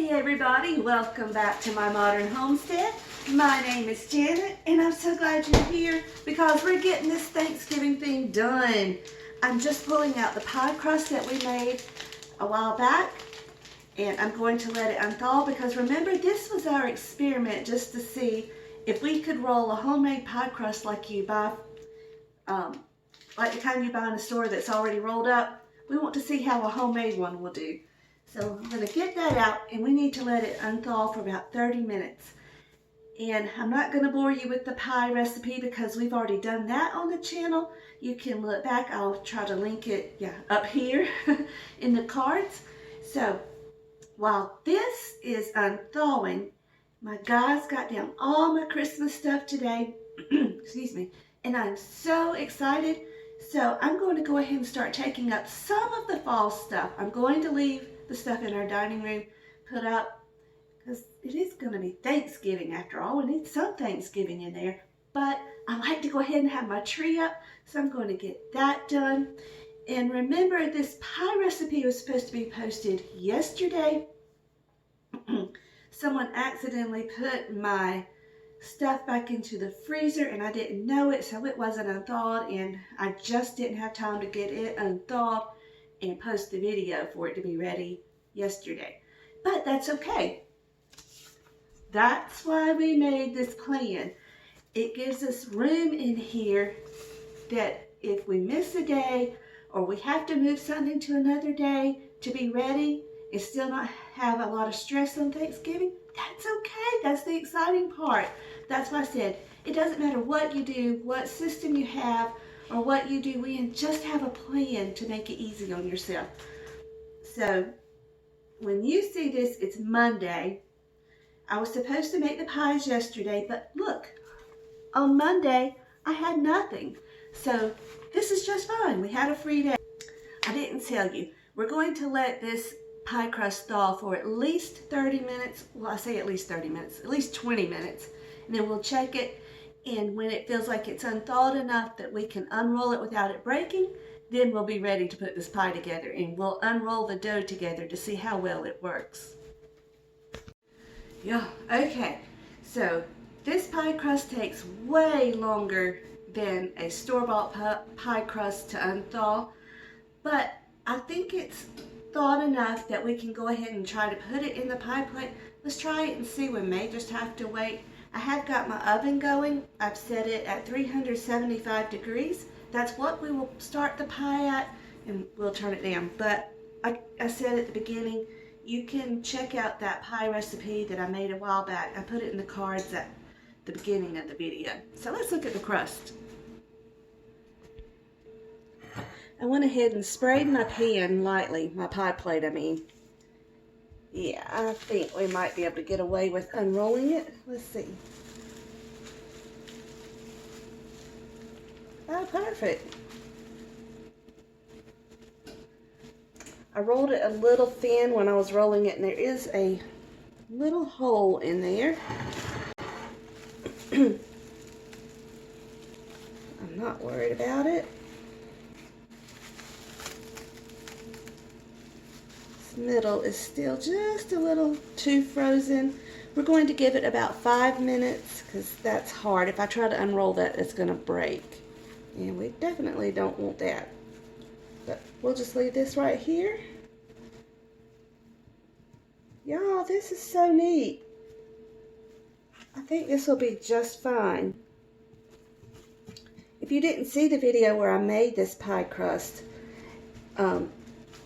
Hey everybody, welcome back to my modern homestead. My name is Janet and I'm so glad you're here because we're getting this Thanksgiving thing done. I'm just pulling out the pie crust that we made a while back and I'm going to let it unthaw because remember, this was our experiment just to see if we could roll a homemade pie crust like you buy, like the kind you buy in a store that's already rolled up. We want to see how a homemade one will do. So I'm going to get that out and we need to let it unthaw for about 30 minutes. And I'm not going to bore you with the pie recipe because we've already done that on the channel. You can look back. I'll try to link it up here in the cards. So while this is unthawing, my guys got down all my Christmas stuff today. Excuse me. And I'm so excited. So I'm going to go ahead and start taking up some of the fall stuff. I'm going to leave the stuff in our dining room put up because it is going to be Thanksgiving after all. We need some Thanksgiving in there, but I like to go ahead and have my tree up, so I'm going to get that done. And remember, this pie recipe was supposed to be posted yesterday. Someone accidentally put my stuff back into the freezer and I didn't know it, so it wasn't unthawed, and I just didn't have time to get it unthawed and post the video for it to be ready yesterday. But that's okay. That's why we made this plan. It gives us room in here that if we miss a day or we have to move something to another day to be ready and still not have a lot of stress on Thanksgiving, that's okay. That's the exciting part. That's why I said it doesn't matter what you do, what system you have, or what you do, we just have a plan to make it easy on yourself. So when you see this, it's Monday. I was supposed to make the pies yesterday, but look, on Monday I had nothing. So this is just fine. We had a free day. I didn't tell you, we're going to let this pie crust thaw for at least 30 minutes. Well, I say at least 30 minutes, at least 20 minutes. And then we'll check it. And when it feels like it's unthawed enough that we can unroll it without it breaking, then we'll be ready to put this pie together. And we'll unroll the dough together to see how well it works. Yeah, okay. So this pie crust takes way longer than a store-bought pie crust to unthaw. But I think it's thawed enough that we can go ahead and try to put it in the pie plate. Let's try it and see. We may just have to wait. I have got my oven going. I've set it at 375 degrees. That's what we will start the pie at, and we'll turn it down. But I said at the beginning, you can check out that pie recipe that I made a while back. I put it in the cards at the beginning of the video. So let's look at the crust. I went ahead and sprayed my pan lightly, my pie plate I mean. Yeah, I think we might be able to get away with unrolling it. Let's see. Oh, perfect. I rolled it a little thin when I was rolling it, and there is a little hole in there. I'm not worried about it. Middle is still just a little too frozen. We're going to give it about 5 minutes because that's hard. If I try to unroll that, it's going to break. And we definitely don't want that. But we'll just leave this right here. Y'all, this is so neat. I think this will be just fine. If you didn't see the video where I made this pie crust,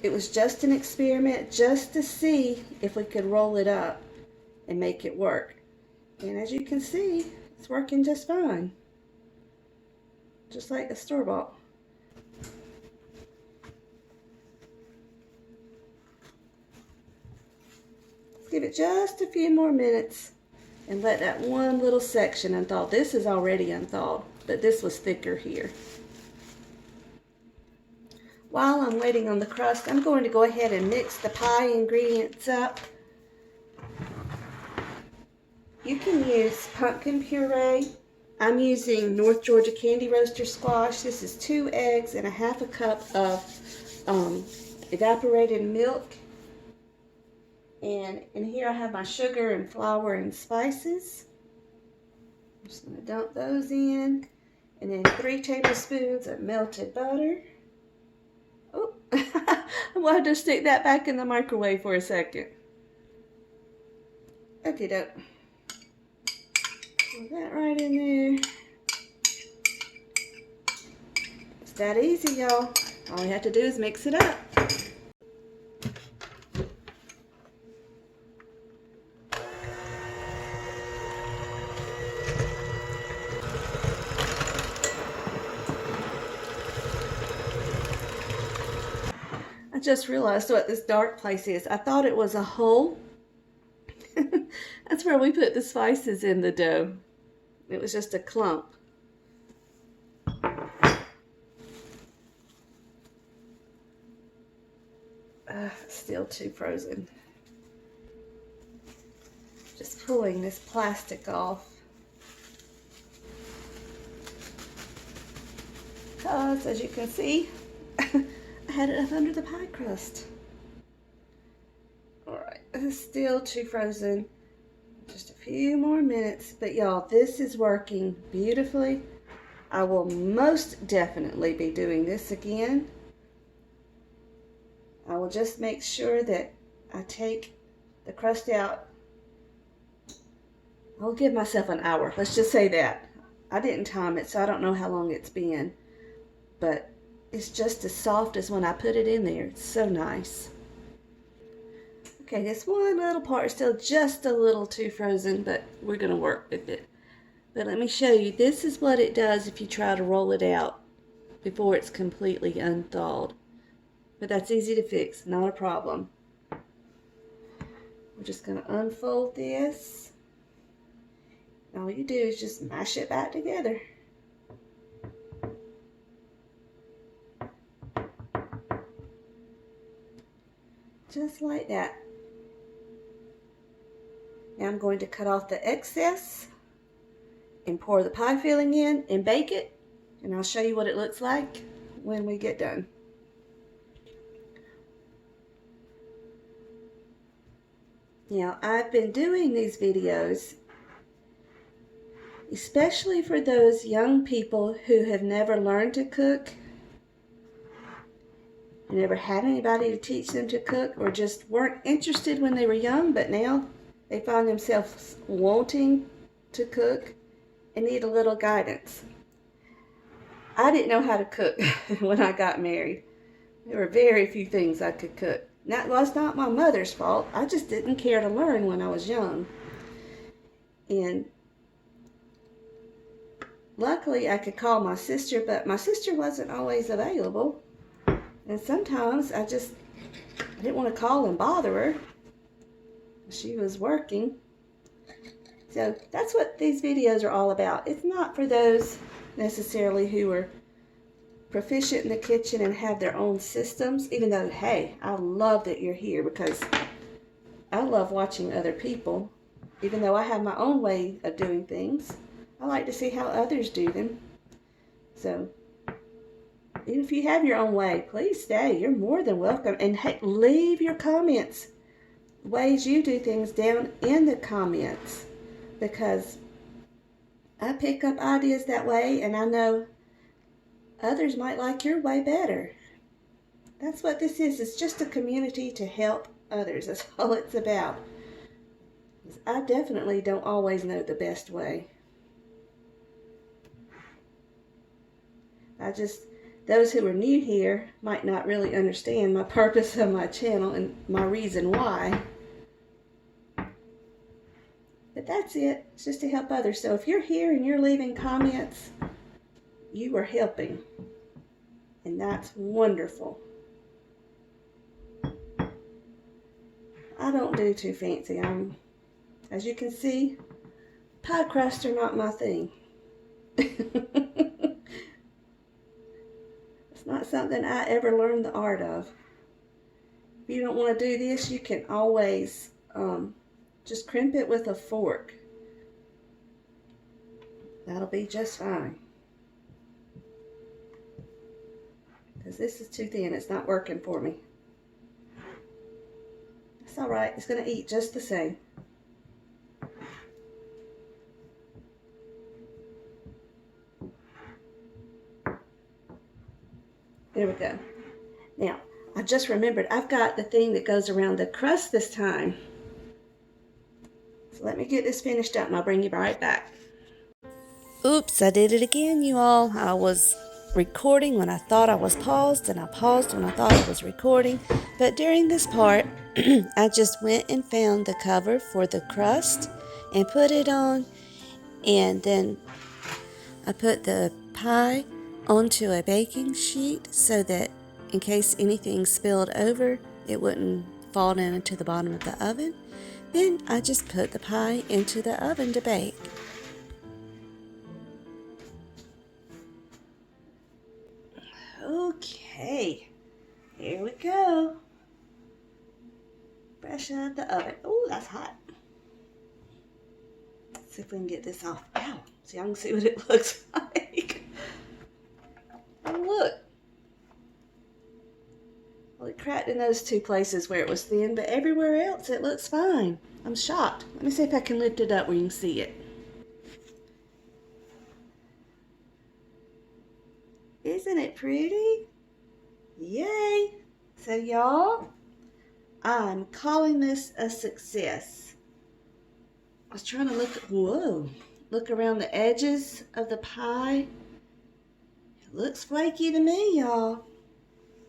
it was just an experiment just to see if we could roll it up and make it work. And as you can see, it's working just fine. Just like the store-bought. Let's give it just a few more minutes and let that one little section unthaw. This is already unthawed, but this was thicker here. While I'm waiting on the crust, I'm going to go ahead and mix the pie ingredients up. You can use pumpkin puree. I'm using North Georgia Candy Roaster squash. This is 2 eggs and a half a cup of evaporated milk. And in here I have my sugar and flour and spices. I'm just going to dump those in. And then 3 tablespoons of melted butter. Oh, I'm going to stick that back in the microwave for a second. Okay, doke. Put that right in there. It's that easy, y'all. All we have to do is mix it up. I just realized what this dark place is. I thought it was a hole. That's where we put the spices in the dough. It was just a clump. Still too frozen. Just pulling this plastic off. Because, as you can see, I had it up under the pie crust. Alright, it's still too frozen. Just a few more minutes. But y'all, this is working beautifully. I will most definitely be doing this again. I will just make sure that I take the crust out. I'll give myself an hour. Let's just say that. I didn't time it, so I don't know how long it's been. But it's just as soft as when I put it in there. It's so nice. Okay, this one little part is still just a little too frozen, but we're going to work with it. But let me show you. This is what it does if you try to roll it out before it's completely unthawed. But that's easy to fix, not a problem. We're just going to unfold this. All you do is just mash it back together. Just like that. Now I'm going to cut off the excess and pour the pie filling in and bake it. And I'll show you what it looks like when we get done. Now, I've been doing these videos especially for those young people who have never learned to cook, never had anybody to teach them to cook, or just weren't interested when they were young, but now they find themselves wanting to cook and need a little guidance. I didn't know how to cook when I got married. There were very few things I could cook. That was not my mother's fault. I just didn't care to learn when I was young. And luckily I could call my sister, but my sister wasn't always available. And sometimes I didn't want to call and bother her. She was working. So that's what these videos are all about. It's not for those necessarily who are proficient in the kitchen and have their own systems, even though, hey, I love that you're here because I love watching other people. Even though I have my own way of doing things, I like to see how others do them. So even if you have your own way, please stay. You're more than welcome. And hey, leave your comments, ways you do things, down in the comments, because I pick up ideas that way, and I know others might like your way better. That's what this is. It's just a community to help others. That's all it's about. I definitely don't always know the best way. Those who are new here might not really understand my purpose of my channel and my reason why. But that's it. It's just to help others. So if you're here and you're leaving comments, you are helping. And that's wonderful. I don't do too fancy. As you can see, pie crusts are not my thing. It's not something I ever learned the art of. If you don't want to do this, you can always just crimp it with a fork. That'll be just fine. Because this is too thin. It's not working for me. all right. It's going to eat just the same. There we go. Now, I just remembered I've got the thing that goes around the crust this time. So let me get this finished up and I'll bring you right back. Oops, I did it again, you all. I was recording when I thought I was paused, and I paused when I thought I was recording. But during this part, I just went and found the cover for the crust and put it on, and then I put the pie onto a baking sheet so that in case anything spilled over, it wouldn't fall down into the bottom of the oven. Then I just put the pie into the oven to bake. Okay, here we go. Fresh out of the oven. Oh, that's hot. Let's see if we can get this off. Ow, so y'all can see what it looks like. Oh, look. Well, it cracked in those two places where it was thin, but everywhere else it looks fine. I'm shocked. Let me see if I can lift it up where you can see it. Isn't it pretty? Yay! So y'all, I'm calling this a success. I was trying to look around the edges of the pie. It looks flaky to me, y'all.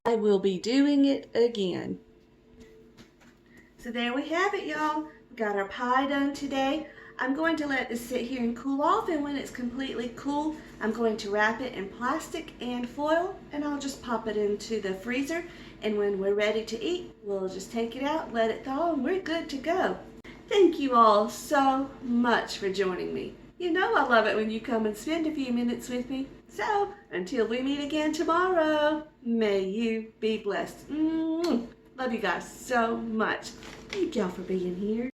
I will be doing it again. So there we have it, y'all. We got our pie done today. I'm going to let this sit here and cool off, and when it's completely cool, I'm going to wrap it in plastic and foil, and I'll just pop it into the freezer, and when we're ready to eat, we'll just take it out, let it thaw, and we're good to go. Thank you all so much for joining me. You know I love it when you come and spend a few minutes with me. So, until we meet again tomorrow, may you be blessed. Love you guys so much. Thank y'all for being here.